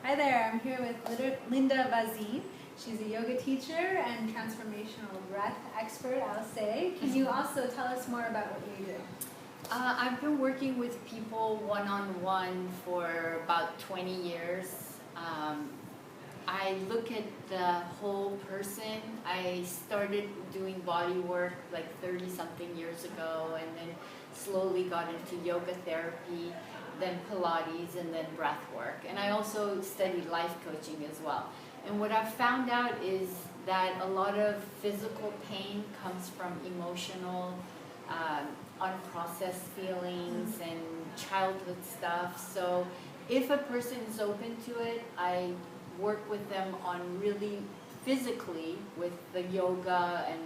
Hi there, I'm here with Linda Vazine. She's a yoga teacher and transformational breath expert, I'll say. Can you also tell us more about what you do? I've been working with people one-on-one for about 20 years. I look at the whole person. I started doing body work like 30-something years ago, and then slowly got into yoga therapy, then Pilates, and then breathwork. And I also studied life coaching as well. And what I've found out is that a lot of physical pain comes from emotional, unprocessed feelings and childhood stuff. So if a person is open to it, I work with them on really physically with the yoga and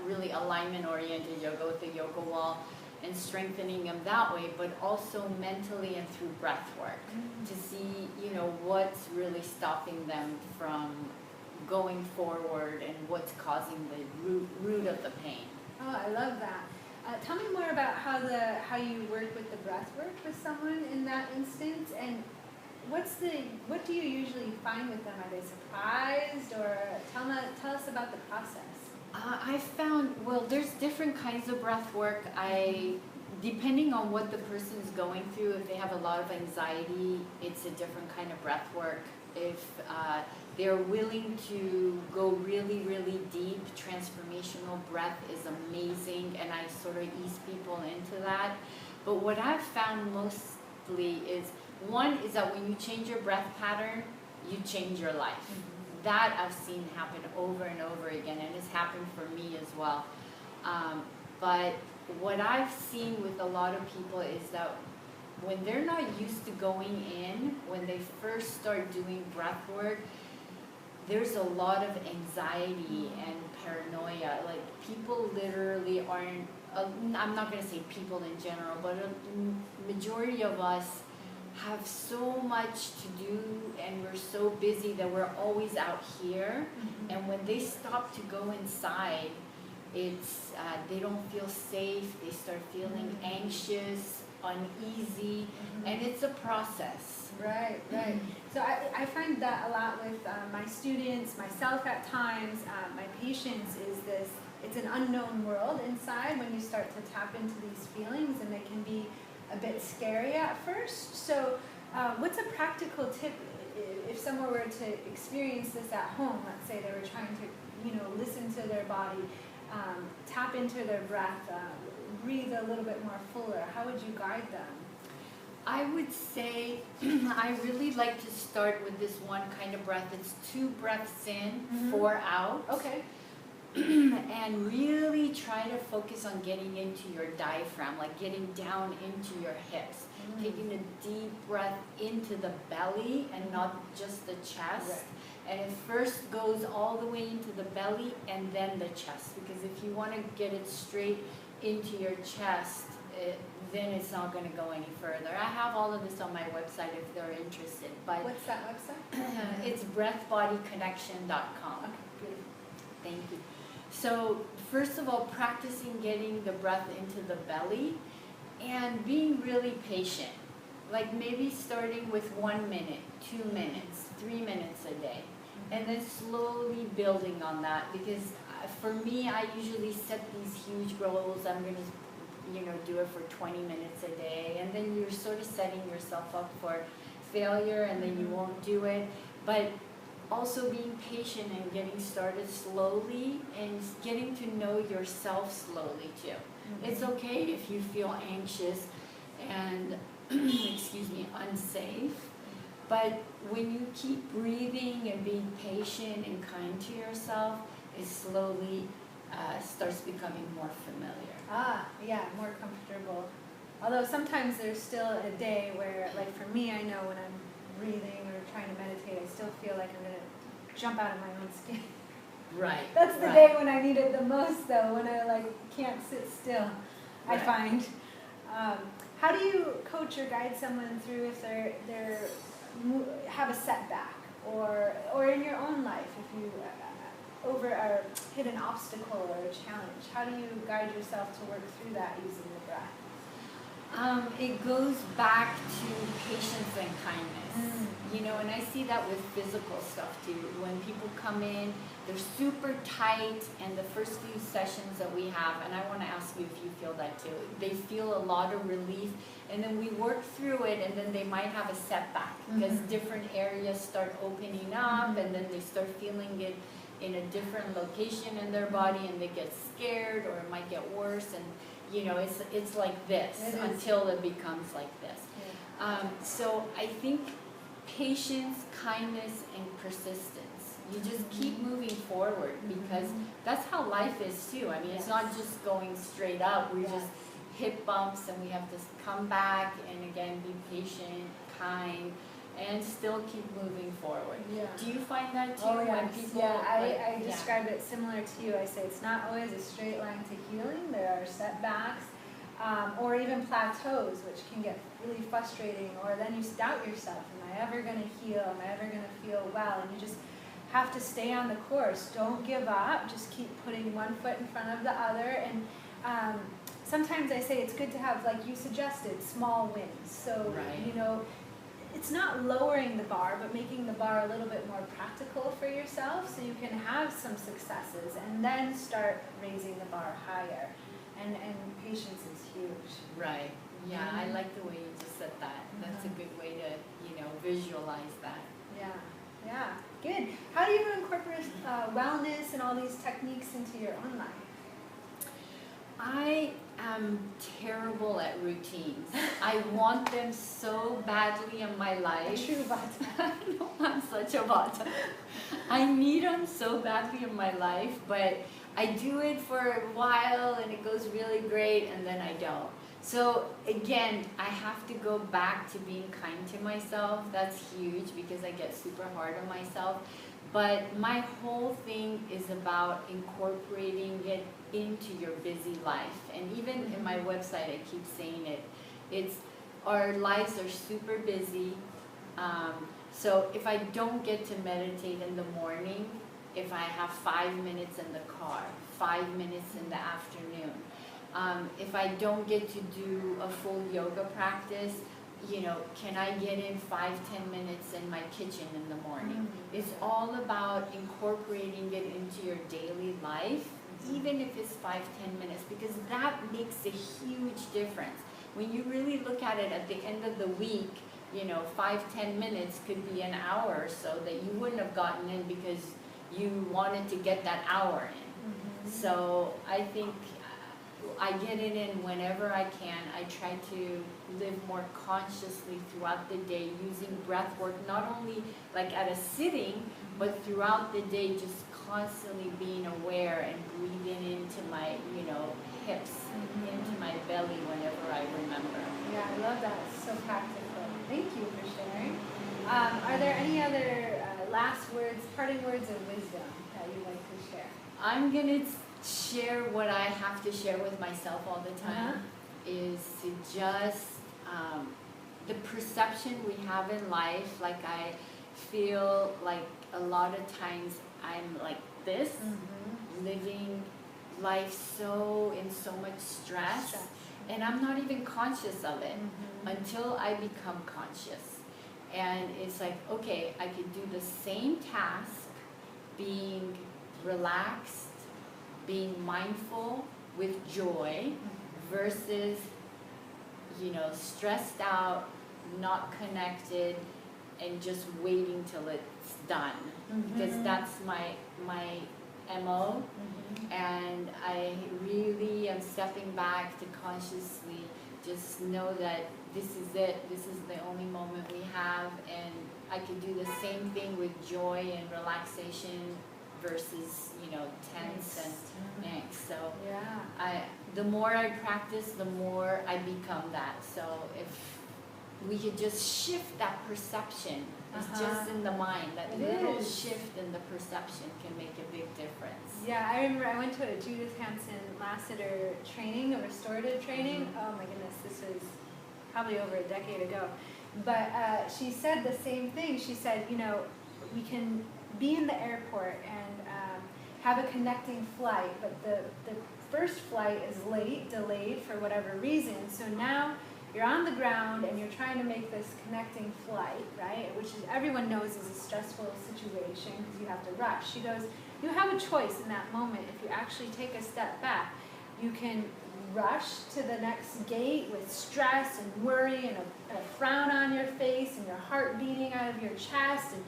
really alignment-oriented yoga with the yoga wall and strengthening them that way, but also mentally and through breath work to see, what's really stopping them from going forward and what's causing the root of the pain. Oh, I love that. Tell me more about how you work with the breath work with someone in that instance, and what do you usually find with them? Are they surprised, or tell us about the process? I found, there's different kinds of breath work. Depending on what the person's going through, if they have a lot of anxiety, it's a different kind of breath work. If they're willing to go really, really deep, transformational breath is amazing, and I sort of ease people into that. But what I've found mostly is, one is that when you change your breath pattern, you change your life. Mm-hmm. That I've seen happen over and over again, and it's happened for me as well. But what I've seen with a lot of people is that when they're not used to going in, when they first start doing breath work, there's a lot of anxiety and paranoia. Like, people literally aren't, I'm not going to say people in general, but a majority of us have so much to do, and we're so busy that we're always out here. Mm-hmm. And when they stop to go inside, it's they don't feel safe. They start feeling anxious, uneasy, and it's a process. Right. So I find that a lot with my students, myself at times, my patients, it's an unknown world inside when you start to tap into these feelings, and they can be a bit scary at first. So what's a practical tip if someone were to experience this at home? Let's say they were trying to listen to their body, tap into their breath, breathe a little bit more fuller. How would you guide them? I would say I really like to start with this one kind of breath. It's 2 breaths in, 4 out. Okay. And really try to focus on getting into your diaphragm, like getting down into your hips, taking a deep breath into the belly and not just the chest. Right. And it first goes all the way into the belly and then the chest, because if you want to get it straight into your chest, then it's not going to go any further. I have all of this on my website if they're interested. But what's that website? It's breathbodyconnection.com. Okay, beautiful. Thank you. So first of all, practicing getting the breath into the belly and being really patient. Like maybe starting with 1 minute, 2 minutes, 3 minutes a day, and then slowly building on that. Because for me, I usually set these huge goals. I'm going to do it for 20 minutes a day, and then you're sort of setting yourself up for failure, and then you won't do it. But also being patient and getting started slowly and getting to know yourself slowly too. It's okay if you feel anxious and unsafe, but when you keep breathing and being patient and kind to yourself, it slowly starts becoming more familiar. Yeah, more comfortable. Although sometimes there's still a day where, like for me, I know when I'm breathing or trying to meditate, I still feel like I'm going to jump out of my own skin. Right. That's the day when I need it the most, though, when I can't sit still, I find. How do you coach or guide someone through if they have a setback, or in your own life, if you hit an obstacle or a challenge? How do you guide yourself to work through that using the breath? It goes back to patience and kindness. You know, and I see that with physical stuff too. When people come in, they're super tight, and the first few sessions that we have, and I want to ask you if you feel that too, they feel a lot of relief, and then we work through it, and then they might have a setback because different areas start opening up, and then they start feeling it in a different location in their body, and they get scared, or it might get worse, and you know, it's like this until it becomes like this. So I think patience, kindness, and persistence. You just keep moving forward, because that's how life is too. I mean, it's not just going straight up. We just hit bumps, and we have to come back and again be patient, kind, and still keep moving forward. Do you find that too? Oh, When people, I describe it similar to you. I say it's not always a straight line to healing. There are setbacks, or even plateaus, which can get really frustrating, or then you doubt yourself. Am I ever going to heal? Am I ever going to feel well? And you just have to stay on the course. Don't give up. Just keep putting one foot in front of the other. And sometimes I say it's good to have, like you suggested, small wins. So, you know, it's not lowering the bar, but making the bar a little bit more practical for yourself, so you can have some successes and then start raising the bar higher. And patience is huge. Right. Yeah, I like the way you just said that. That's a good way to, you know, visualize that. Yeah, good. How do you incorporate wellness and all these techniques into your own life? I am terrible at routines. I want them so badly in my life. A true vata. I'm such a vata. I need them so badly in my life, but I do it for a while and it goes really great, and then I don't. So again, I have to go back to being kind to myself. That's huge, because I get super hard on myself. But my whole thing is about incorporating it into your busy life. And even in my website, I keep saying it. It's, our lives are super busy. So if I don't get to meditate in the morning, if I have 5 minutes in the car, 5 minutes in the afternoon, if I don't get to do a full yoga practice, you know, can I get in 5-10 minutes in my kitchen in the morning? It's all about incorporating it into your daily life, even if it's 5-10 minutes, because that makes a huge difference. When you really look at it at the end of the week, you know, 5-10 minutes could be an hour or so that you wouldn't have gotten in because you wanted to get that hour in. So I think I get it in whenever I can. I try to live more consciously throughout the day, using breath work, not only like at a sitting, but throughout the day, just constantly being aware and breathing into my, you know, hips, into my belly whenever I remember. Yeah, I love that. It's so practical. Thank you for sharing. Are there any other last words, parting words of wisdom that you'd like to share? I'm going to share what I have to share with myself all the time, is to just, the perception we have in life. Like, I feel like a lot of times I'm like this, living life in so much stress, and I'm not even conscious of it until I become conscious. And it's like, okay, I could do the same task, being relaxed, being mindful with joy, versus, you know, stressed out, not connected, and just waiting till it's done. Because that's my MO, and I really am stepping back to consciously just know that this is it, this is the only moment we have, and I can do the same thing with joy and relaxation versus, you know, tense and angst. So the more I practice, the more I become that. So if we could just shift that perception, it's just in the mind, that little shift in the perception can make a big difference. Yeah, I remember I went to a Judith Hansen Lassiter training, a restorative training. Oh my goodness, this was probably over a decade ago. But she said the same thing. She said, you know, we can be in the airport and have a connecting flight, but the first flight is late, delayed for whatever reason. So now you're on the ground and you're trying to make this connecting flight, right? Which is, everyone knows is a stressful situation because you have to rush. She goes, you have a choice in that moment. If you actually take a step back, you can rush to the next gate with stress and worry and a frown on your face and your heart beating out of your chest and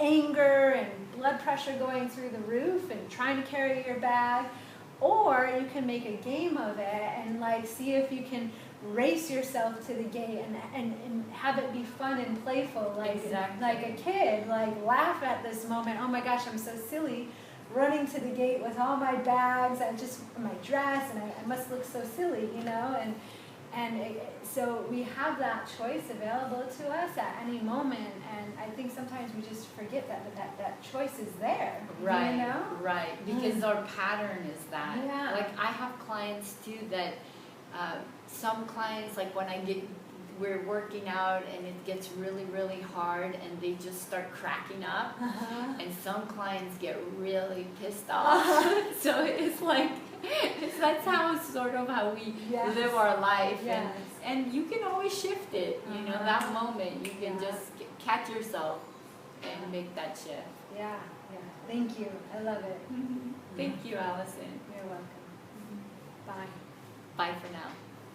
anger and blood pressure going through the roof and trying to carry your bag. Or you can make a game of it and like see if you can race yourself to the gate and have it be fun and playful, like Exactly. like a kid, like laugh at this moment. Oh my gosh, I'm so silly, running to the gate with all my bags and just my dress, and I must look so silly, you know. So we have that choice available to us at any moment, and I think sometimes we just forget that choice is there. Right, you know? right, because our pattern is that. Yeah. Like I have clients too that, some clients, like when we're working out and it gets really, really hard and they just start cracking up, and some clients get really pissed off. So it's like, that's sort of how we Yes. live our life. Yes. And you can always shift it, you know, that moment. You can just catch yourself and make that shift. Yeah, yeah. Thank you. I love it. Thank you, Allison. You're welcome. Bye. Bye for now.